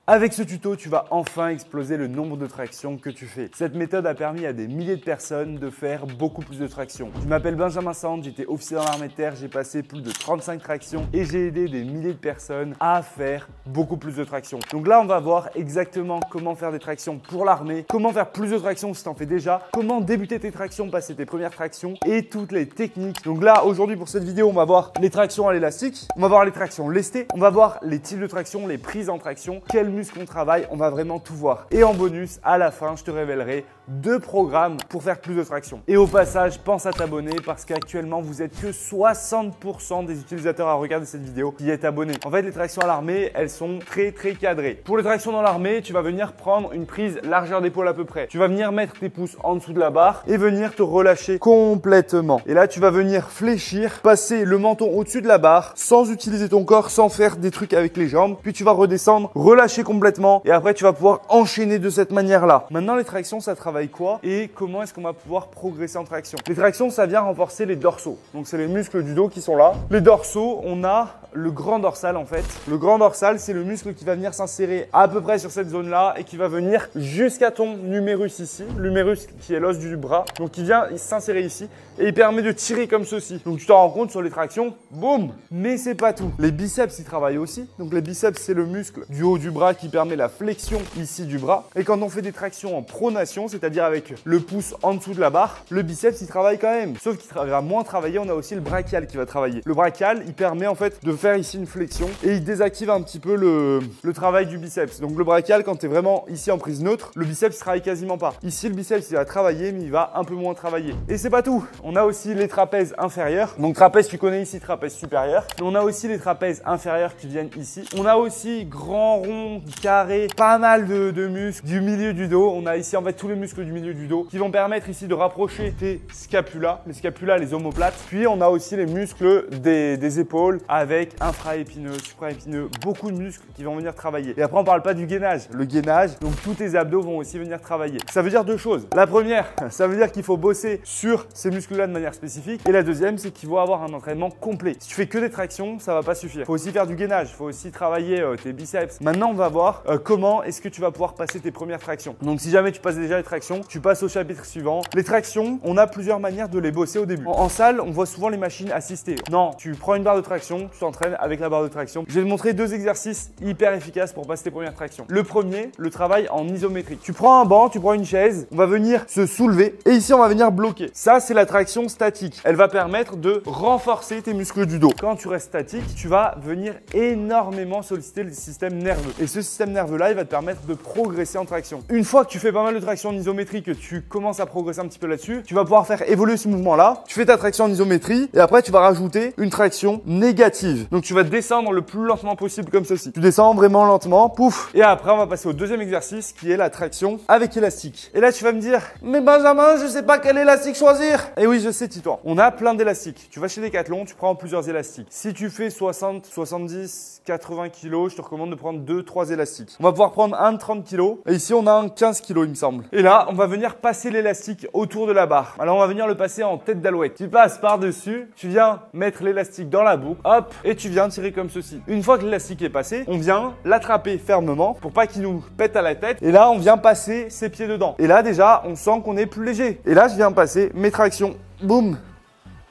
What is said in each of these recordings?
Avec ce tuto, tu vas enfin exploser le nombre de tractions que tu fais. Cette méthode a permis à des milliers de personnes de faire beaucoup plus de tractions. Je m'appelle Benjamin Sand, j'étais officier dans l'armée de terre, j'ai passé plus de 35 tractions et j'ai aidé des milliers de personnes à faire beaucoup plus de tractions. Donc là, on va voir exactement comment faire des tractions pour l'armée, comment faire plus de tractions si tu en fais déjà, comment débuter tes tractions, passer tes premières tractions et toutes les techniques. Donc là, aujourd'hui, pour cette vidéo, on va voir les tractions à l'élastique, on va voir les tractions lestées, on va voir les types de tractions, les prises en traction, quels muscles on travaille, on va vraiment tout voir. Et en bonus, à la fin, je te révélerai 2 programmes pour faire plus de tractions. Et au passage, pense à t'abonner parce qu'actuellement, vous êtes que 60% des utilisateurs à regarder cette vidéo qui est abonné. En fait, les tractions à l'armée, elles sont très cadrées. Pour les tractions dans l'armée, tu vas venir prendre une prise largeur d'épaule à peu près. Tu vas venir mettre tes pouces en dessous de la barre et venir te relâcher complètement. Et là, tu vas venir fléchir, passer le menton au-dessus de la barre sans utiliser ton corps, sans faire des trucs avec les jambes. Puis tu vas redescendre, relâcher complètement et après, tu vas pouvoir enchaîner de cette manière-là. Maintenant, les tractions, ça travaille quoi et comment est-ce qu'on va pouvoir progresser en traction? Les tractions, ça vient renforcer les dorsaux. Donc, c'est les muscles du dos qui sont là. Les dorsaux, on a le grand dorsal en fait. Le grand dorsal, c'est le muscle qui va venir s'insérer à peu près sur cette zone-là et qui va venir jusqu'à ton numérus ici. L'humérus qui est l'os du bras. Donc, il vient s'insérer ici et il permet de tirer comme ceci. Donc, tu t'en rends compte sur les tractions, boum! Mais c'est pas tout. Les biceps, ils travaillent aussi. Donc, les biceps, c'est le muscle du haut du bras qui permet la flexion ici du bras. Et quand on fait des tractions en pronation, c'est-à-dire avec le pouce en dessous de la barre, le biceps, il travaille quand même. Sauf qu'il va moins travailler. On a aussi le brachial qui va travailler. Le brachial, il permet en fait de faire ici une flexion et il désactive un petit peu le travail du biceps. Donc le brachial, quand tu es vraiment ici en prise neutre, le biceps travaille quasiment pas. Ici, le biceps, il va travailler, mais il va un peu moins travailler. Et c'est pas tout. On a aussi les trapèzes inférieurs. Donc trapèze, tu connais ici, trapèze supérieur. Mais on a aussi les trapèzes inférieurs qui viennent ici. On a aussi grand, rond, carré, pas mal de muscles du milieu du dos. On a ici en fait tous les muscles du milieu du dos qui vont permettre ici de rapprocher tes scapulas, les scapulas, les omoplates. Puis on a aussi les muscles des épaules avec infraépineux, supraépineux, beaucoup de muscles qui vont venir travailler. Et après on parle pas du gainage. Le gainage, donc tous tes abdos vont aussi venir travailler. Ça veut dire 2 choses. La première, ça veut dire qu'il faut bosser sur ces muscles-là de manière spécifique. Et la deuxième, c'est qu'il faut avoir un entraînement complet. Si tu fais que des tractions, ça va pas suffire. Il faut aussi faire du gainage, il faut aussi travailler tes biceps. Maintenant, on va voir comment est-ce que tu vas pouvoir passer tes premières tractions. Donc si jamais tu passes déjà les tractions, tu passes au chapitre suivant. Les tractions, on a plusieurs manières de les bosser au début. En salle, on voit souvent les machines assistées. Non, tu prends une barre de traction, tu t'entraînes avec la barre de traction. Je vais te montrer 2 exercices hyper efficaces pour passer tes premières tractions. Le premier, le travail en isométrique. Tu prends un banc, tu prends une chaise, on va venir se soulever et ici on va venir bloquer. Ça, c'est la traction statique. Elle va permettre de renforcer tes muscles du dos. Quand tu restes statique, tu vas venir énormément solliciter le système nerveux. Et ce système nerveux-là, il va te permettre de progresser en traction. Une fois que tu fais pas mal de traction en isométrie, que tu commences à progresser un petit peu là-dessus, tu vas pouvoir faire évoluer ce mouvement-là. Tu fais ta traction en isométrie et après, tu vas rajouter une traction négative. Donc, tu vas descendre le plus lentement possible comme ceci. Tu descends vraiment lentement, pouf. Et après, on va passer au deuxième exercice qui est la traction avec élastique. Et là, tu vas me dire, mais Benjamin, je sais pas quel élastique choisir. Et oui, je sais, Titouan. On a plein d'élastiques. Tu vas chez Decathlon, tu prends plusieurs élastiques. Si tu fais 60, 70, 80 kg, je te recommande de prendre 2-3 élastiques. On va pouvoir prendre un de 30 kg. Et ici, on a un 15 kg, il me semble. Et là, on va venir passer l'élastique autour de la barre. Alors, on va venir le passer en tête d'alouette. Tu passes par-dessus, tu viens mettre l'élastique dans la boucle, hop, et tu viens tirer comme ceci. Une fois que l'élastique est passé, on vient l'attraper fermement pour pas qu'il nous pète à la tête. Et là, on vient passer ses pieds dedans. Et là, déjà, on sent qu'on est plus léger. Et là, je viens passer mes tractions. Boum.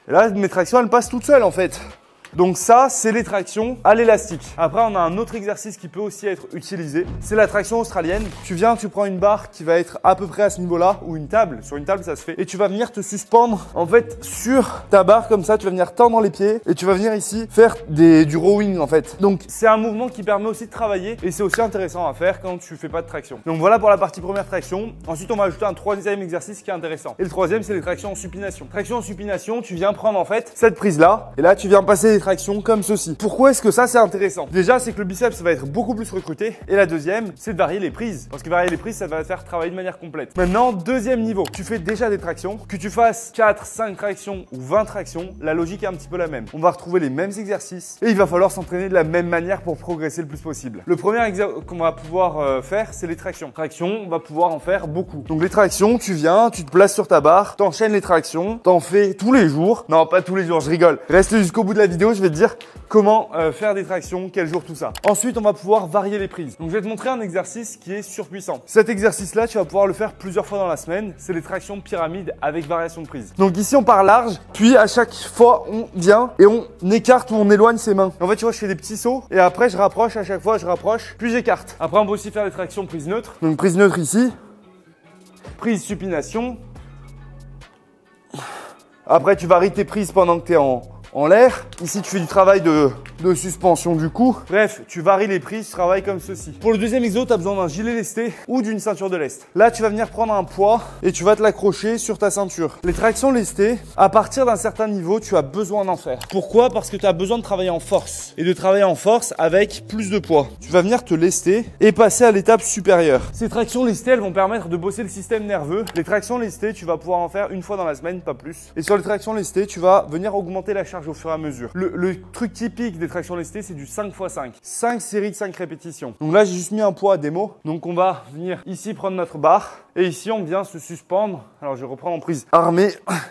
Et là, mes tractions, elles passent toutes seules en fait. Donc ça, c'est les tractions à l'élastique. Après, on a un autre exercice qui peut aussi être utilisé. C'est la traction australienne. Tu viens, tu prends une barre qui va être à peu près à ce niveau-là ou une table. Sur une table, ça se fait. Et tu vas venir te suspendre en fait sur ta barre comme ça. Tu vas venir tendre les pieds et tu vas venir ici faire du rowing en fait. Donc, c'est un mouvement qui permet aussi de travailler et c'est aussi intéressant à faire quand tu fais pas de traction. Donc voilà pour la partie première traction. Ensuite, on va ajouter un 3e exercice qui est intéressant. Et le 3e, c'est les tractions en supination. Traction en supination, tu viens prendre en fait cette prise-là et là, tu viens passer tractions comme ceci. Pourquoi est-ce que ça c'est intéressant? Déjà, c'est que le biceps va être beaucoup plus recruté et la deuxième, c'est de varier les prises parce que varier les prises, ça va te faire travailler de manière complète. Maintenant, deuxième niveau, tu fais déjà des tractions, que tu fasses 4, 5 tractions ou 20 tractions, la logique est un petit peu la même. On va retrouver les mêmes exercices et il va falloir s'entraîner de la même manière pour progresser le plus possible. Le premier exercice qu'on va pouvoir faire, c'est les tractions. Tractions, on va pouvoir en faire beaucoup. Donc les tractions, tu viens, tu te places sur ta barre, t'enchaînes les tractions, t'en fais tous les jours. Non, pas tous les jours, je rigole. Reste jusqu'au bout de la vidéo vidéo, je vais te dire comment faire des tractions, quel jour, tout ça. Ensuite, on va pouvoir varier les prises. Donc, je vais te montrer un exercice qui est surpuissant. Cet exercice-là, tu vas pouvoir le faire plusieurs fois dans la semaine. C'est les tractions pyramide avec variation de prise. Donc ici, on part large, puis à chaque fois, on vient et on écarte ou on éloigne ses mains. En fait, tu vois, je fais des petits sauts et après, je rapproche à chaque fois, je rapproche, puis j'écarte. Après, on peut aussi faire des tractions prise neutre. Donc, prise neutre ici. Prise supination. Après, tu varies tes prises pendant que tu es en l'air. Ici, tu fais du travail de suspension du cou. Bref, tu varies les prises, tu travailles comme ceci. Pour le deuxième exo, tu as besoin d'un gilet lesté ou d'une ceinture de lest. Là, tu vas venir prendre un poids et tu vas te l'accrocher sur ta ceinture. Les tractions lestées, à partir d'un certain niveau, tu as besoin d'en faire. Pourquoi? Parce que tu as besoin de travailler en force et de travailler en force avec plus de poids. Tu vas venir te lester et passer à l'étape supérieure. Ces tractions lestées, elles vont permettre de bosser le système nerveux. Les tractions lestées, tu vas pouvoir en faire une fois dans la semaine, pas plus. Et sur les tractions lestées, tu vas venir augmenter la charge au fur et à mesure. Le truc typique des tractions lestées, c'est du 5x5. 5 séries de 5 répétitions. Donc là, j'ai juste mis un poids à démo. Donc on va venir ici prendre notre barre. Et ici, on vient se suspendre. Alors, je reprends en prise armée.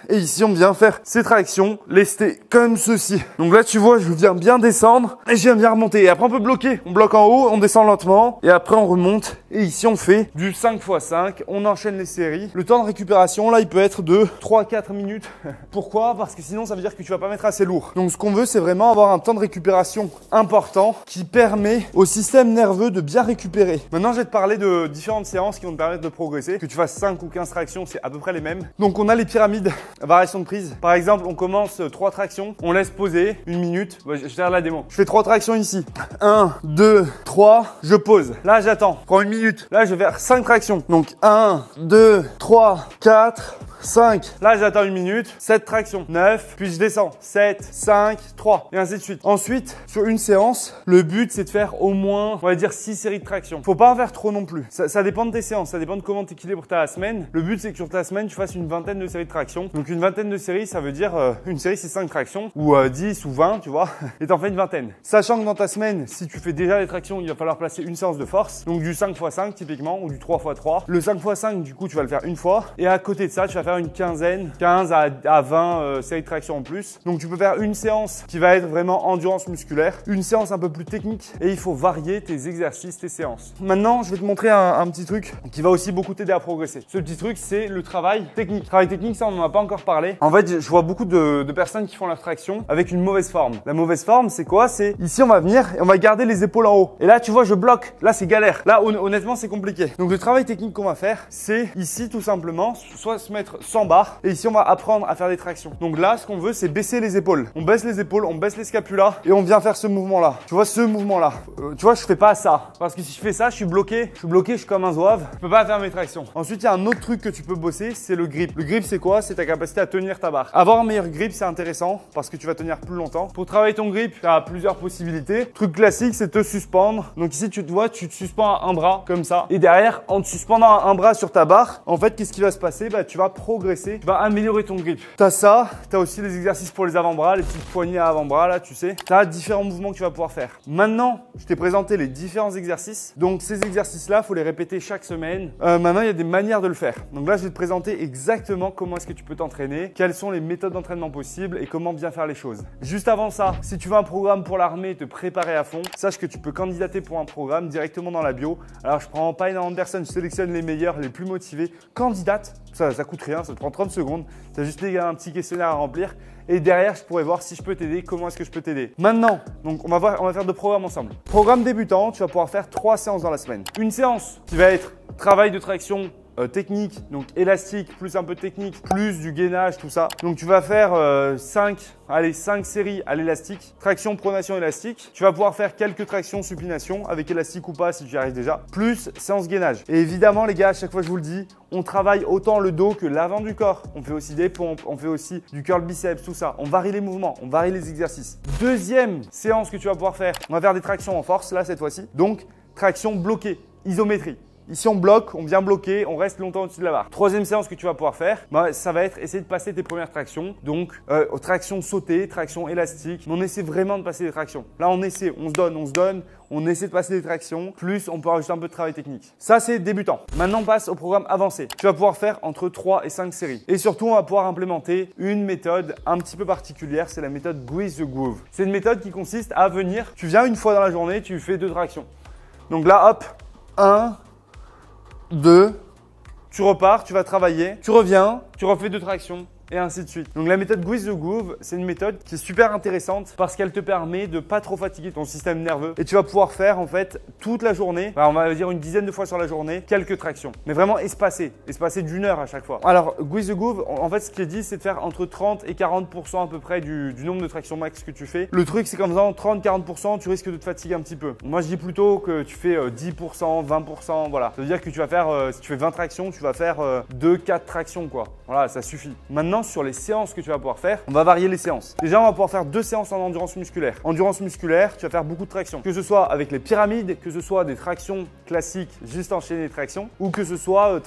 Et ici, on vient faire ces tractions lestées comme ceci. Donc là, tu vois, je viens bien descendre et je viens bien remonter. Et après, on peut bloquer. On bloque en haut, on descend lentement. Et après, on remonte. Et ici, on fait du 5x5. On enchaîne les séries. Le temps de récupération, là, il peut être de 3-4 minutes. Pourquoi? Parce que sinon, ça veut dire que tu vas pas mettre assez lourd. Donc, ce qu'on veut, c'est vraiment avoir un temps de récupération important qui permet au système nerveux de bien récupérer. Maintenant, je vais te parler de différentes séances qui vont te permettre de progresser. Que tu fasses 5 ou 15 tractions, c'est à peu près les mêmes. Donc, on a les pyramides, variation de prise. Par exemple, on commence 3 tractions. On laisse poser 1 minute. Je vais faire la démo. Je fais 3 tractions ici. 1, 2, 3. Je pose. Là, j'attends. Prends 1 minute. Là, je vais faire 5 tractions. Donc, 1, 2, 3, 4... 5. Là, j'attends 1 minute. 7 tractions. 9. Puis je descends. 7, 5, 3. Et ainsi de suite. Ensuite, sur une séance, le but, c'est de faire au moins, on va dire, 6 séries de tractions. Faut pas en faire trop non plus. Ça dépend de tes séances. Ça dépend de comment tu équilibres ta semaine. Le but, c'est que sur ta semaine, tu fasses une vingtaine de séries de tractions. Donc, une vingtaine de séries, ça veut dire, une série, c'est 5 tractions. Ou 10 ou 20, tu vois. Et t'en fais une vingtaine. Sachant que dans ta semaine, si tu fais déjà les tractions, il va falloir placer une séance de force. Donc, du 5x5, typiquement, ou du 3x3. Le 5x5, du coup, tu vas le faire une fois. Et à côté de ça, tu vas faire une quinzaine, 15 à 20 séries de traction en plus. Donc tu peux faire une séance qui va être vraiment endurance musculaire, une séance un peu plus technique et il faut varier tes exercices, tes séances. Maintenant, je vais te montrer un petit truc qui va aussi beaucoup t'aider à progresser. Ce petit truc, c'est le travail technique. Travail technique, ça on n'en a pas encore parlé. En fait, je vois beaucoup de personnes qui font leur traction avec une mauvaise forme. La mauvaise forme, c'est quoi? C'est ici, on va venir et on va garder les épaules en haut. Et là, tu vois, je bloque. Là, c'est galère. Là, honnêtement, c'est compliqué. Donc le travail technique qu'on va faire, c'est ici tout simplement, soit se mettre sans barre. Et ici, on va apprendre à faire des tractions. Donc là, ce qu'on veut, c'est baisser les épaules. On baisse les épaules, on baisse les scapulas et on vient faire ce mouvement-là. Tu vois, ce mouvement-là. Tu vois, je fais pas ça. Parce que si je fais ça, je suis bloqué. Je suis comme un zouave. Je peux pas faire mes tractions. Ensuite, il y a un autre truc que tu peux bosser, c'est le grip. Le grip, c'est quoi? C'est ta capacité à tenir ta barre. Avoir un meilleur grip, c'est intéressant parce que tu vas tenir plus longtemps. Pour travailler ton grip, tu as plusieurs possibilités. Truc classique, c'est te suspendre. Donc ici, tu te vois, tu te suspends à un bras comme ça. Et derrière, en te suspendant un bras sur ta barre, en fait, qu'est-ce qui va se passer? Bah, tu vas progresser. Tu vas améliorer ton grip. Tu as ça, tu as aussi les exercices pour les avant-bras, les petites poignées à avant-bras là, tu sais. Tu as différents mouvements que tu vas pouvoir faire. Maintenant, je t'ai présenté les différents exercices. Donc ces exercices-là, il faut les répéter chaque semaine. Maintenant, il y a des manières de le faire. Donc là, je vais te présenter exactement comment est-ce que tu peux t'entraîner, quelles sont les méthodes d'entraînement possibles et comment bien faire les choses. Juste avant ça, si tu veux un programme pour l'armée, te préparer à fond, sache que tu peux candidater pour un programme directement dans la bio. Alors, je prends pas énormément de personnes, je sélectionne les meilleurs, les plus motivés. Candidate, ça coûte rien, ça te prend 30 secondes. Tu as juste un petit questionnaire à remplir. Et derrière, je pourrais voir si je peux t'aider, comment est-ce que je peux t'aider. Maintenant, donc on va faire 2 programmes ensemble. Programme débutant, tu vas pouvoir faire 3 séances dans la semaine. Une séance qui va être travail de traction technique, donc élastique, plus un peu de technique, plus du gainage, tout ça. Donc tu vas faire 5 séries à l'élastique, traction, pronation, élastique. Tu vas pouvoir faire quelques tractions, supination, avec élastique ou pas si tu y arrives déjà, plus séance gainage. Et évidemment les gars, à chaque fois je vous le dis, on travaille autant le dos que l'avant du corps. On fait aussi des pompes, on fait aussi du curl biceps, tout ça. On varie les mouvements, on varie les exercices. Deuxième séance que tu vas pouvoir faire, on va faire des tractions en force là cette fois-ci. Donc traction bloquée, isométrie. Ici, on bloque, on vient bloquer, on reste longtemps au-dessus de la barre. Troisième séance que tu vas pouvoir faire, ça va être essayer de passer tes premières tractions. Donc, traction sautée, traction élastique. Mais on essaie vraiment de passer des tractions. Là, on essaie, on se donne. On essaie de passer des tractions, plus on peut rajouter un peu de travail technique. Ça, c'est débutant. Maintenant, on passe au programme avancé. Tu vas pouvoir faire entre 3 et 5 séries. Et surtout, on va pouvoir implémenter une méthode un petit peu particulière, c'est la méthode Grease the Groove. C'est une méthode qui consiste à venir, tu viens une fois dans la journée, tu fais 2 tractions. Donc là, hop, 1, 2, tu repars, tu vas travailler, tu reviens, tu refais 2 tractions. Et ainsi de suite. Donc la méthode Grease the Groove, c'est une méthode qui est super intéressante parce qu'elle te permet de pas trop fatiguer ton système nerveux et tu vas pouvoir faire en fait toute la journée, on va dire une dizaine de fois sur la journée, quelques tractions. Mais vraiment espacées d'1 heure à chaque fois. Alors Grease the Groove, en fait ce qui est dit c'est de faire entre 30 et 40% à peu près du nombre de tractions max que tu fais. Le truc c'est qu'en faisant 30-40%, tu risques de te fatiguer un petit peu. Moi je dis plutôt que tu fais 10%, 20%, voilà. Ça veut dire que tu vas faire, si tu fais 20 tractions, tu vas faire 2-4 tractions quoi. Voilà, ça suffit. Maintenant sur les séances que tu vas pouvoir faire, on va varier les séances. Déjà, on va pouvoir faire 2 séances en endurance musculaire. Endurance musculaire, tu vas faire beaucoup de tractions. Que ce soit avec les pyramides, que ce soit des tractions classiques, juste enchaîner les tractions, ou que ce soit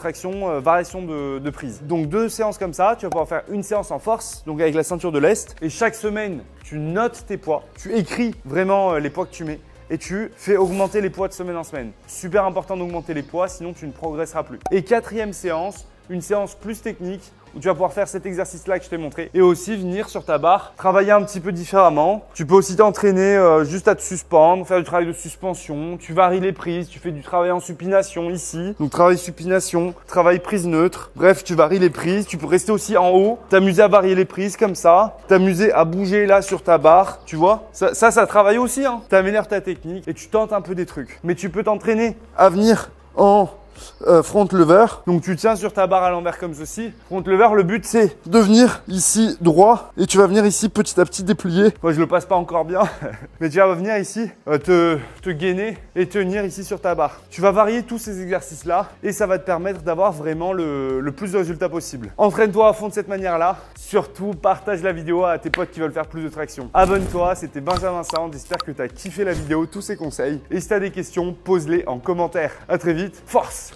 variation de prise. Donc 2 séances comme ça, tu vas pouvoir faire une séance en force, donc avec la ceinture de l'Est. Et chaque semaine, tu notes tes poids, tu écris vraiment les poids que tu mets. Et tu fais augmenter les poids de semaine en semaine. Super important d'augmenter les poids, sinon tu ne progresseras plus. Et 4e séance, une séance plus technique où tu vas pouvoir faire cet exercice-là que je t'ai montré et aussi venir sur ta barre, travailler un petit peu différemment. Tu peux aussi t'entraîner juste à te suspendre, faire du travail de suspension. Tu varies les prises, tu fais du travail en supination ici. Donc travail supination, travail prise neutre. Bref, tu varies les prises. Tu peux rester aussi en haut, t'amuser à varier les prises comme ça, t'amuser à bouger là sur ta barre, tu vois. Ça travaille aussi, hein. T'améliores ta technique et tu tentes un peu des trucs. Mais tu peux t'entraîner à venir en front lever. Donc tu tiens sur ta barre à l'envers comme ceci. Front lever, le but c'est de venir ici droit et tu vas venir ici petit à petit déplier. Moi je le passe pas encore bien, mais tu vas venir ici te gainer et tenir ici sur ta barre. Tu vas varier tous ces exercices là et ça va te permettre d'avoir vraiment le plus de résultats possible. Entraîne-toi à fond de cette manière là. Surtout partage la vidéo à tes potes qui veulent faire plus de traction. Abonne-toi, c'était Benjamin Sand. J'espère que tu as kiffé la vidéo, tous ces conseils. Et si tu as des questions, pose-les en commentaire. À très vite, force!